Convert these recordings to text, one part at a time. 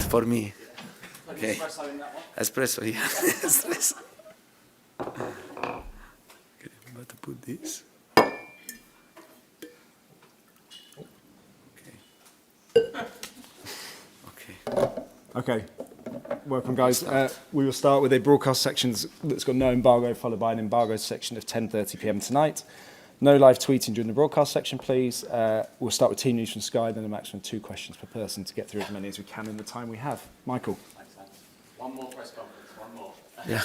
for me. Okay. Espresso in that one? Espresso, yeah. Espresso. Okay, I'm about to put this. Okay, welcome guys. We will start with a broadcast section that's got no embargo, followed by an embargo section of 10:30 p.m. tonight. No live tweeting during the broadcast section, please. We'll start with team news from Sky, then a maximum 2 questions per person to get through as many as we can in the time we have. Michael. Thanks, thanks. One more press conference, one more. Yeah.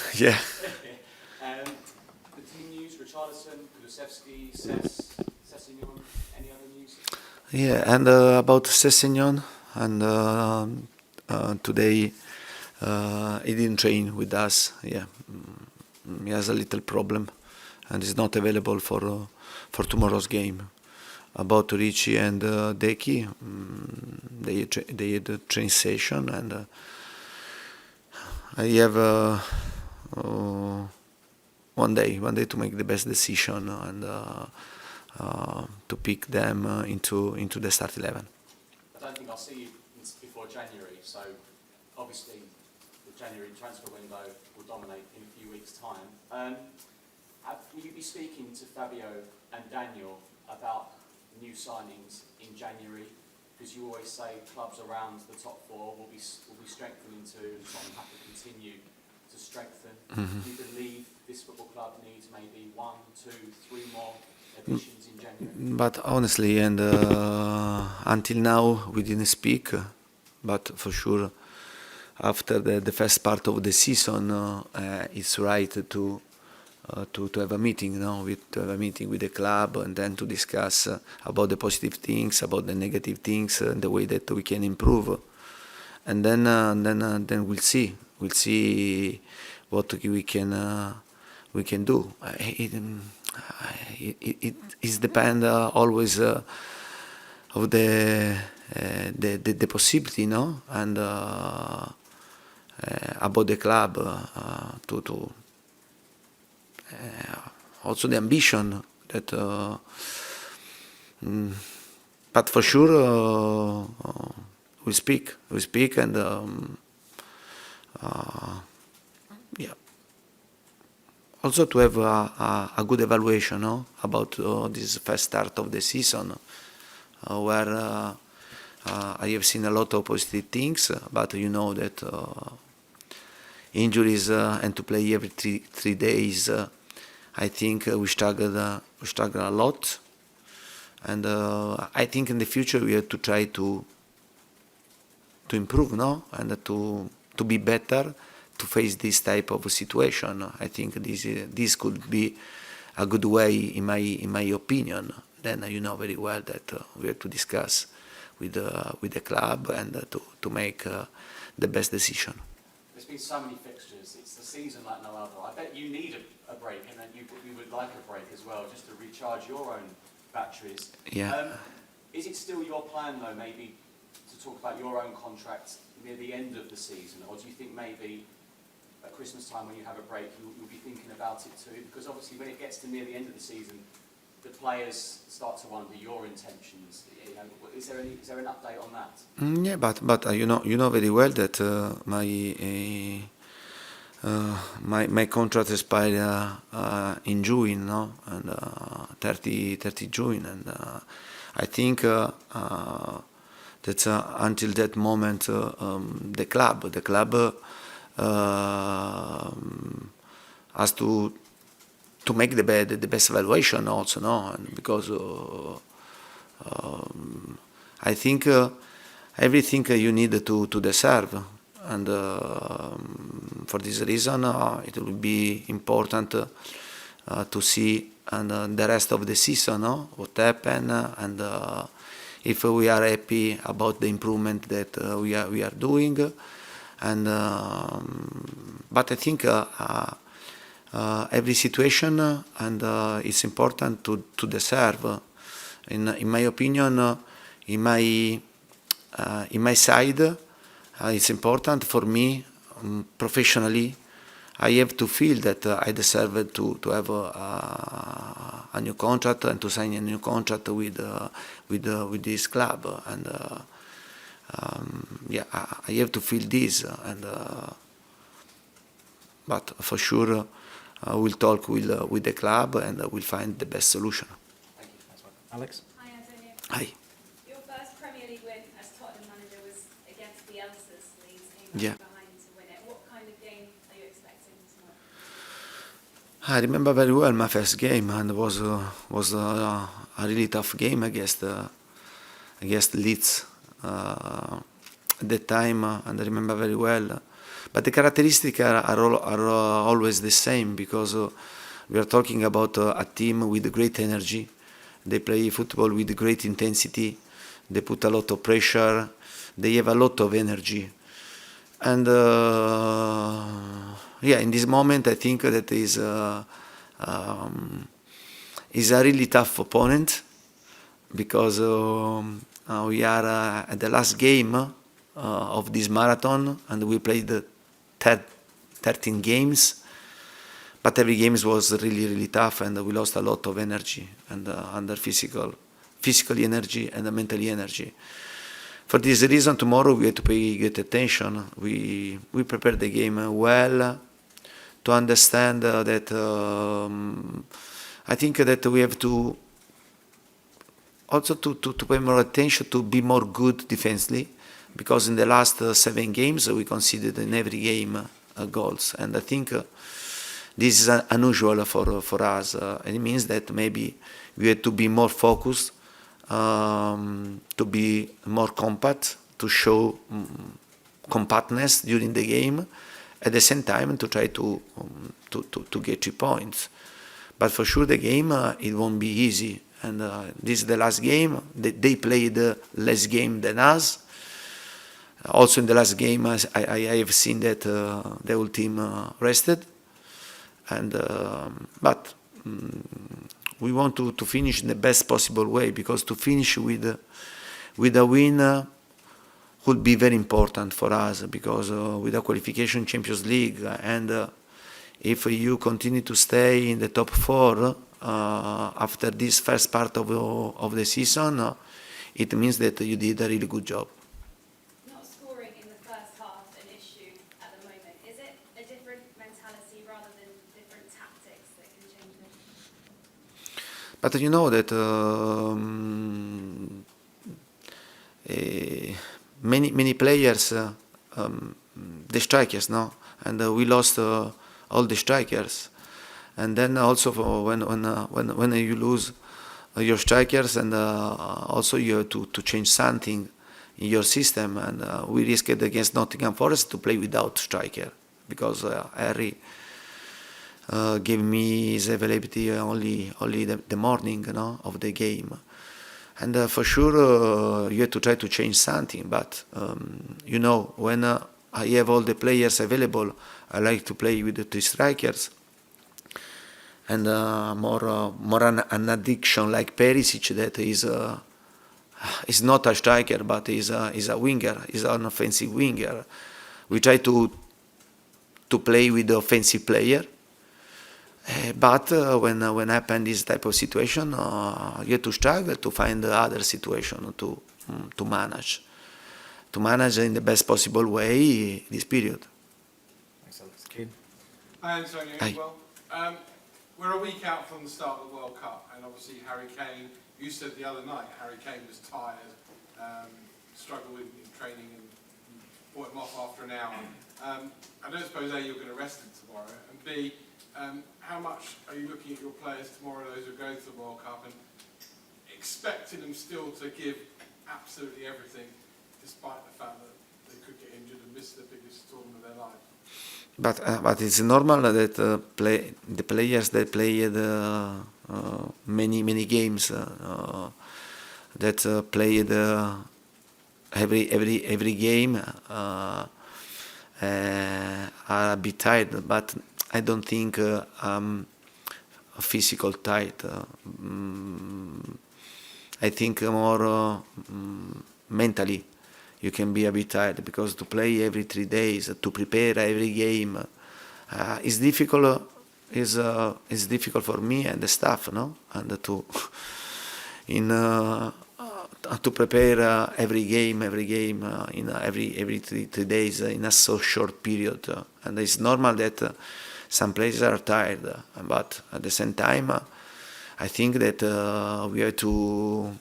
The team news, Richarlison, Kulusevski, Sessegnon, any other news? Yeah, and about Sessegnon, and today he didn't train with us. Yeah, he has a little problem, and is not available for tomorrow's game. About Ricci and Deki, they had a train session, and I have one day to make the best decision and to pick them into the start 11. I don't think I'll see you before January, so obviously the January transfer window will dominate in a few weeks' time. Will you be speaking to Fabio and Daniel about new signings in January? Because you always say clubs around the top 4 will be strengthening too, and Tottenham have to continue to strengthen. Mm-hmm. Do you believe this football club needs maybe 1, 2, 3 more additions in January? But honestly, and until now we didn't speak, but for sure after the first part of the season, it's right to have a meeting, to have a meeting with the club, and then to discuss about the positive things, about the negative things, and the way that we can improve, and then we'll see what we can do. It depends always of the possibility, and about the club to also the ambition that. But for sure, we speak, and yeah. Also to have a good evaluation about this first start of the season, where I have seen a lot of positive things, but you know that injuries and to play every three days, I think we struggle a lot, and I think in the future we have to try to improve, and to be better to face this type of situation. I think this could be a good way, in my opinion. Then you know very well that we have to discuss with the club and to make the best decision. There's been so many fixtures. It's the season like no other. I bet you need a break, and then you would like a break as well, just to recharge your own batteries. Yeah. Is it still your plan, though, maybe to talk about your own contract near the end of the season, or do you think maybe at Christmas time when you have a break you'll be thinking about it too? Because obviously when it gets to near the end of the season, the players start to wonder your intentions. Is there an update on that? Yeah, but you know very well that my contract expired in June, and 30 June, and I think that until that moment the club has to make the best evaluation also, and because I think everything you need to deserve, and for this reason it will be important to see and the rest of the season what happened, and if we are happy about the improvement that we are doing, and but I think every situation, and it's important to deserve. In my opinion, in my side, it's important for me professionally. I have to feel that I deserve to have a new contract and to sign a new contract with this club, and yeah, I have to feel this, but for sure we'll talk with the club and we'll find the best solution. Thank you. Alex? Hi, Antonio. Hi. Your first Premier League win as Tottenham manager was against the Elsas. Leeds came Yeah. behind to win it. What kind of game are you expecting tonight? I remember very well my first game, and it was a really tough game against Leeds at that time, and I remember very well. But the characteristics are always the same, because we are talking about a team with great energy. They play football with great intensity. They put a lot of pressure. They have a lot of energy. And yeah, in this moment, I think that is a really tough opponent, because we are at the last game of this marathon, and we played 13 games. But every game was really, really tough, and we lost a lot of energy, and under physical energy and mentally energy. For this reason, tomorrow we have to pay great attention. We prepare the game well, to understand that I think that we have to also to pay more attention to be more good defensively, because in the last 7 games we conceded in every game goals, and I think this is unusual for us. And it means that maybe we have to be more focused, to be more compact, to show compactness during the game, at the same time to try to get 3 points. But for sure the game it won't be easy, and this is the last game. They played less game than us. Also in the last game I have seen that the whole team rested, and but we want to finish in the best possible way, because to finish with a win would be very important for us, because with a qualification Champions League, and if you continue to stay in the top 4 after this first part of the season, it means that you did a really good job. Not scoring in the first half an issue at the moment. Is it a different mentality rather than different tactics that can change it? But you know that many players, the strikers, no, and we lost all the strikers, and then also when you lose your strikers, and also you have to change something in your system, and we risked against Nottingham Forest to play without striker, because Harry gave me his availability only the morning, of the game. And for sure you have to try to change something, but when I have all the players available, I like to play with the 2 strikers, and more an addiction like Perisic, that is not a striker, but is a winger, is an offensive winger. We try to play with the offensive player. But when happen this type of situation, you have to struggle to find the other situation to manage in the best possible way this period. Thanks, Alex. Keane? Hi, Antonio. Hi. Well, we're a week out from the start of the World Cup, and obviously Harry Kane, you said the other night Harry Kane was tired, struggled in training, and brought him off after an hour. I don't suppose A, you're going to rest him tomorrow, and B, how much are you looking at your players tomorrow, those who go to the World Cup, and expecting them still to give absolutely everything, despite the fact that they could get injured and miss the biggest tournament of their life? But it's normal that the players that played many games, that played every game, are a bit tired. But I don't think physical tired. I think more mentally. You can be a bit tired, because to play every 3 days, to prepare every game, is difficult. Is difficult for me and the staff, no, and to prepare every game in every 3 days in a so short period, and it's normal that some players are tired, but at the same time, I think that we have to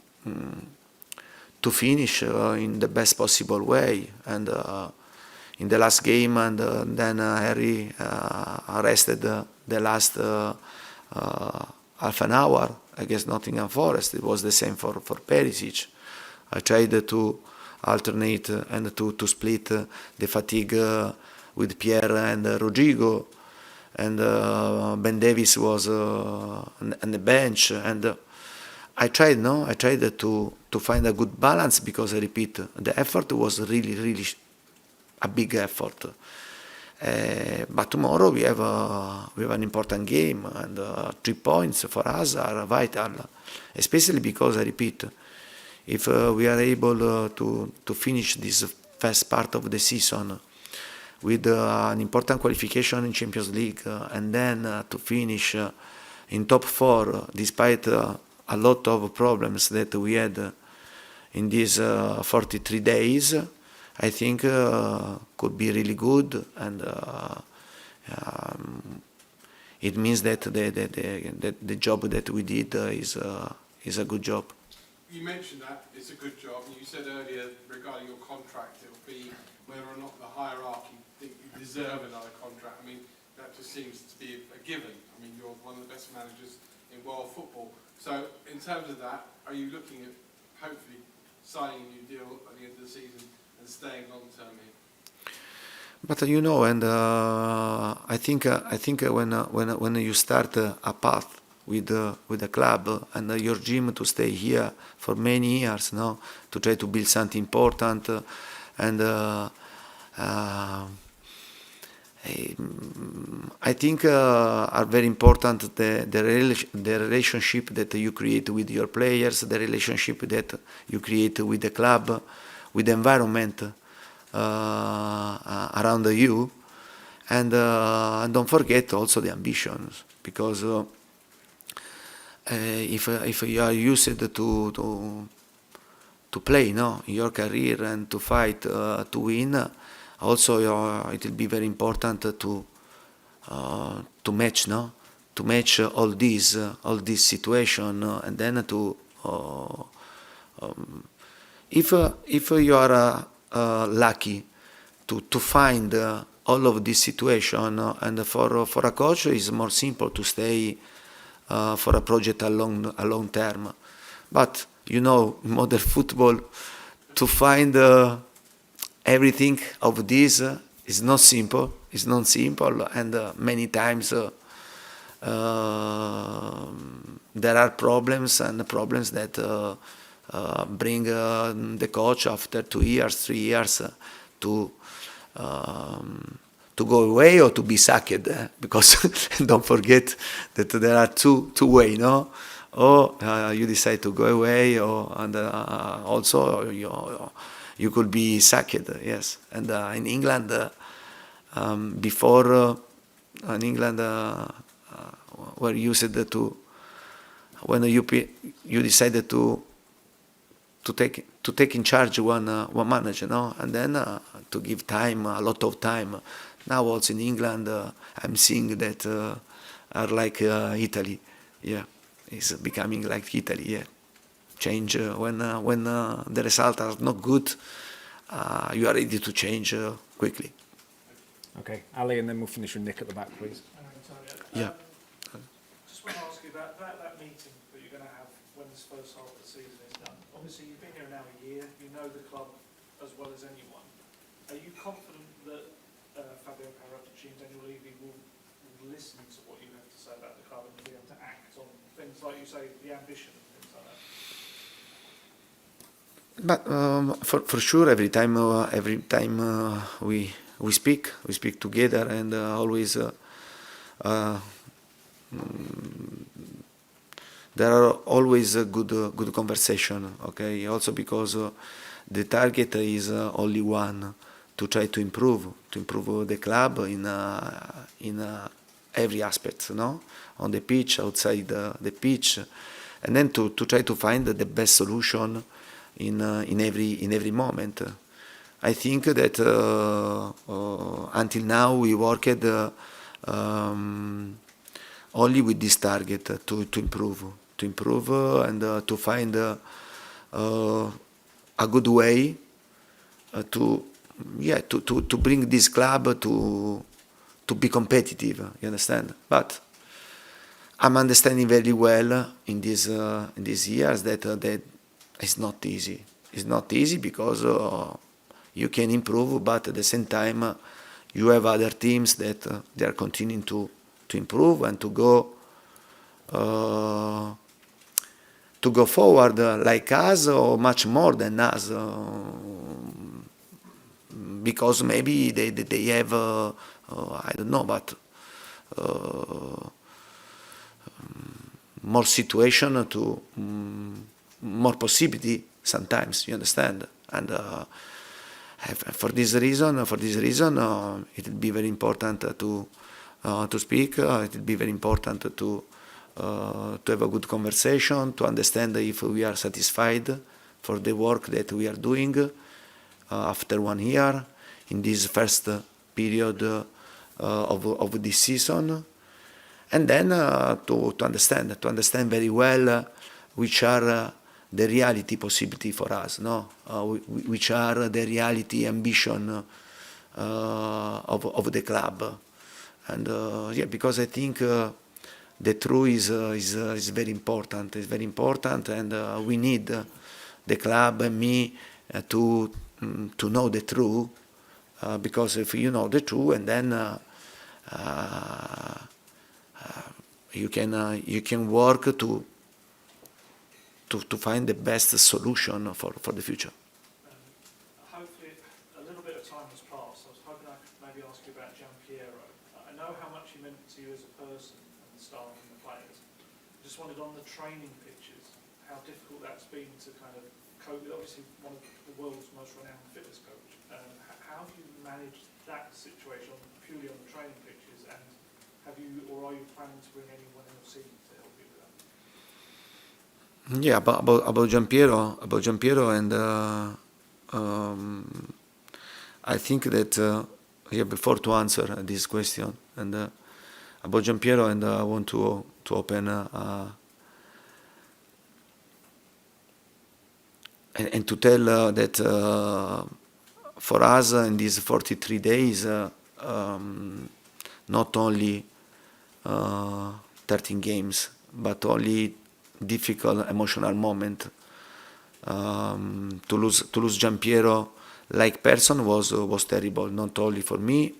finish in the best possible way, and in the last game, and then Harry rested the last half an hour against Nottingham Forest. It was the same for Perisic. I tried to alternate and to split the fatigue with Pierre and Rodrigo, and Ben Davies was on the bench, and I tried to find a good balance, because I repeat, the effort was really a big effort. But tomorrow we have an important game, and 3 points for us are vital, especially because, I repeat, if we are able to finish this first part of the season with an important qualification in Champions League, and then to finish in top 4, despite a lot of problems that we had in these 43 days, I think could be really good, and it means that the job that we did is a good job. You mentioned that it's a good job, and you said earlier regarding your contract, it'll be whether or not the hierarchy think you deserve another contract. I mean, that just seems to be a given. I mean, you're one of the best managers in world football. So, in terms of that, are you looking at hopefully signing a new deal at the end of the season and staying long term here? But and I think when you start a path with the club and your dream to stay here for many years, to try to build something important, and I think are very important the relationship that you create with your players, the relationship that you create with the club, with the environment around you, and don't forget also the ambitions, because if you are used to play, in your career, and to fight to win, also it will be very important to match all these situation, and then to if you are lucky to find all of this situation, and for a coach it's more simple to stay for a project a long term. But in modern football, to find everything of this is not simple. It's not simple, and many times there are problems that bring the coach after 2 years, 3 years to go away or to be sacked, because don't forget that there are two ways, or you decide to go away, and also you could be sacked, yes. And in England, before in England, were used to, when you decided to take in charge one manager, and then to give time, a lot of time. Now also in England, I'm seeing that are like Italy, yeah, it's becoming like Italy, yeah. Change when the results are not good, you are ready to change quickly. Okay, Ali, and then we'll finish with Nick at the back, please. Yeah. Just want to ask you about that meeting that you're going to have when this first half of the season is done. Obviously, you've been here now a year, you know the club as well as anyone. Are you confident that Fabio Paratici and Daniel Levy will listen to what you have to say about the club and be able to act on things like you say, the ambition and things like that? But for sure, every time we speak together, and always there are always a good conversation. Okay, also because the target is only one: to try to improve the club in every aspect, on the pitch, outside the pitch, and then to try to find the best solution in every moment. I think that until now we worked only with this target to improve and to find a good way to bring this club to be competitive. You understand? But I'm understanding very well in these years that it's not easy. It's not easy because you can improve, but at the same time you have other teams that they are continuing to improve and to go forward like us or much more than us, because maybe they have I don't know, but more situation to more possibility sometimes. You understand? And for this reason, it will be very important to speak. It will be very important to have a good conversation, to understand if we are satisfied for the work that we are doing after 1 year in this first period of this season, and then to understand very well which are the reality possibility for us, no? Which are the reality ambition of the club, and because I think the truth is very important. It's very important, and we need the club and me to know the truth, because if you know the truth, and then you can work to find the best solution for the future. Hopefully, a little bit of time has passed. I was hoping I could maybe ask you about Giampiero. I know how much he meant to you as a person and the staff and the players. I just wondered on the training pitches, how difficult that's been to kind of cope with. Obviously, one of the world's most renowned fitness coach. How have you managed that situation purely on the training pitches, and have you, or are you planning to bring anyone else in to help you with that? Yeah, about Giampiero, and I think that before to answer this question, and about Giampiero, and I want to open and to tell that for us in these 43 days, not only 13 games, but only difficult emotional moment. To lose Giampiero like person was terrible, not only for me.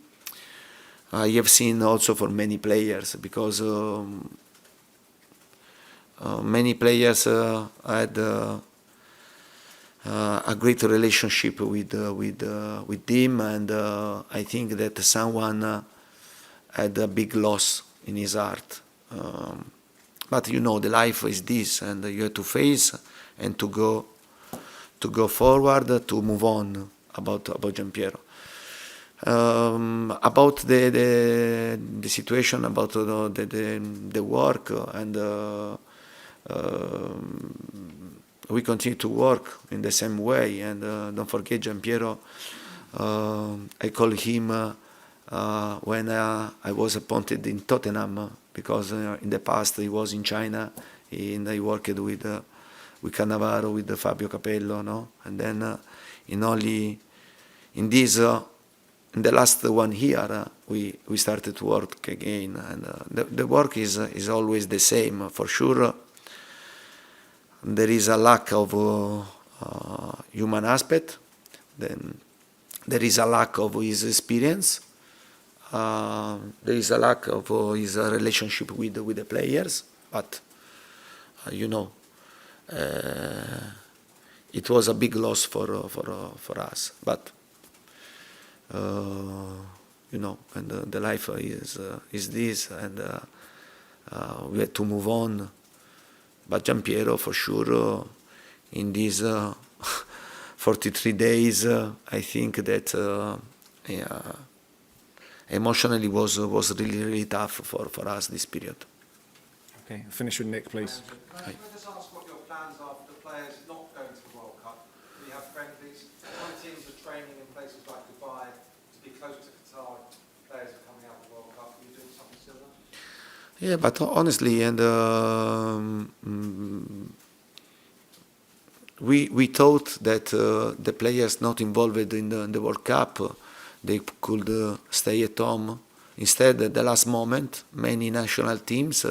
I have seen also for many players, because many players had a great relationship with him, and I think that someone had a big loss in his heart. But you know, the life is this, and you have to face and to go forward, to move on about Giampiero. About the situation, about the work, and we continue to work in the same way. And don't forget, Giampiero, I called him when I was appointed in Tottenham, because in the past he was in China, and I worked with Cannavaro, with Fabio Capello, no? And then in the last 1 year we started to work again, and the work is always the same. For sure, there is a lack of human aspect. Then there is a lack of his experience. There is a lack of his relationship with the players, but you know, it was a big loss for us. But you know, and the life is this, and we had to move on. But Giampiero, for sure, in these 43 days, I think that emotionally was really tough for us this period. Okay, finish with Nick, please. Can I just ask what your plans are for the players not going to the World Cup? training in places like Dubai to be close to Qatar. Players are coming out of the World Cup. Are you doing something similar? Yeah, but honestly, and we thought that the players not involved in the World Cup, they could stay at home. Instead, at the last moment, many national teams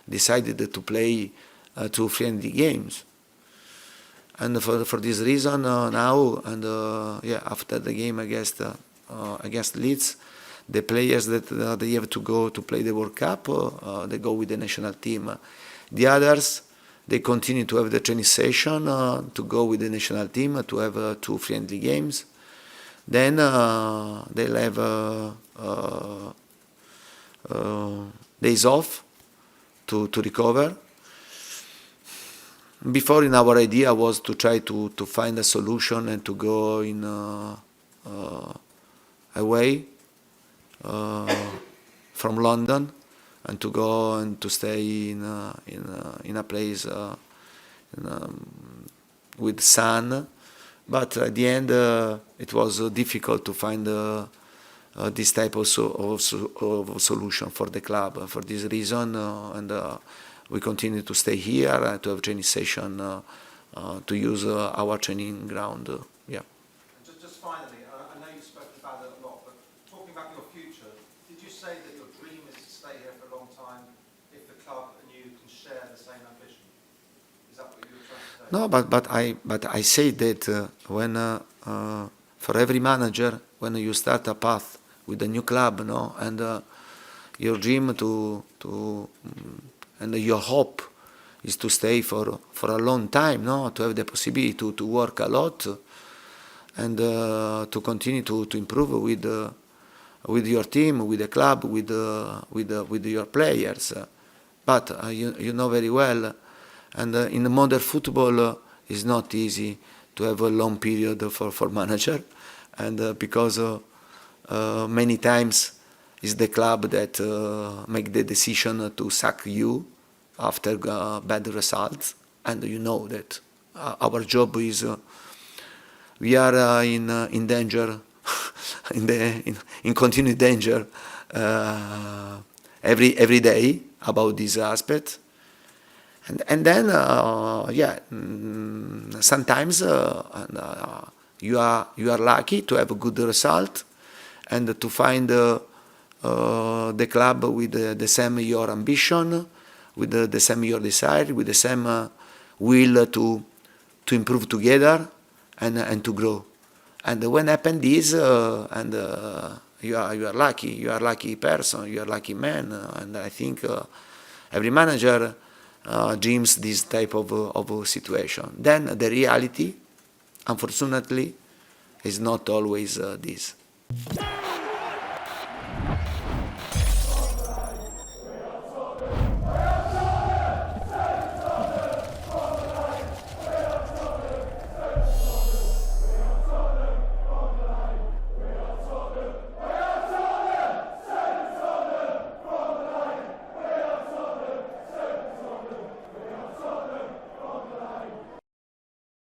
decided to play 2 friendly games. And for this reason, now, and after the game against Leeds, the players that they have to go to play the World Cup, they go with the national team. The others, they continue to have the training session, to go with the national team, to have 2 friendly games. Then they'll have days off to recover. Before, in our idea was to try to find a solution and to go in away from London, and to go and to stay in a place with sun. But at the end, it was difficult to find this type of solution for the club. For this reason, we continue to stay here, to have training session, to use our training ground. Yeah. Just finally, I know you've spoken about it a lot, but talking about your future, did you say that your dream is to stay here for a long time if the club and you can share the same ambition? Is that what you were trying to say? No, but I say that when for every manager, when you start a path with a new club, no, and your dream and your hope is to stay for a long time, no, to have the possibility to work a lot and to continue to improve with your team, with the club, with your players. But you know very well, and in the modern football, it's not easy to have a long period for manager, and because many times it's the club that make the decision to sack you after bad results, and you know that our job is we are in danger, in continued danger every day about this aspect. And then, sometimes you are lucky to have a good result and to find the club with the same your ambition, with the same your desire, with the same will to improve together and to grow. And when happen this, you are lucky person, you are lucky man, and I think every manager dreams this type of situation. Then the reality, unfortunately, is not always this.